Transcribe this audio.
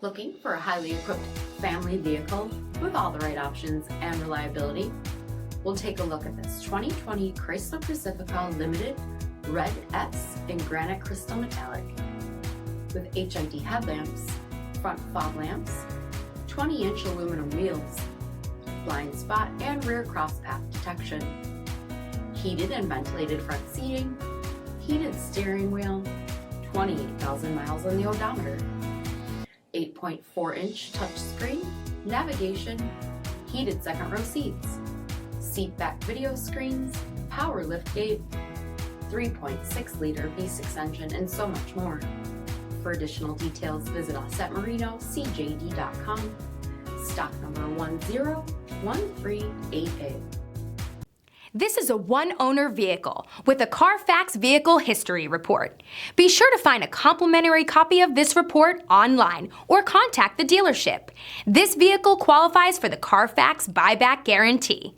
Looking for a highly equipped family vehicle with all the right options and reliability? We'll take a look at this 2020 Chrysler Pacifica Limited Red S in granite crystal metallic with HID headlamps, front fog lamps, 20-inch aluminum wheels, blind spot and rear cross path detection, heated and ventilated front seating, heated steering wheel, 28,000 miles on the odometer, 8.4-inch touchscreen, navigation, heated second row seats, seat back video screens, power liftgate, 3.6-liter V6 engine, and so much more. For additional details, visit us at marinocjd.com, stock number 101388. This is a one-owner vehicle with a CARFAX Vehicle History Report. Be sure to find a complimentary copy of this report online or contact the dealership. This vehicle qualifies for the CARFAX Buyback Guarantee.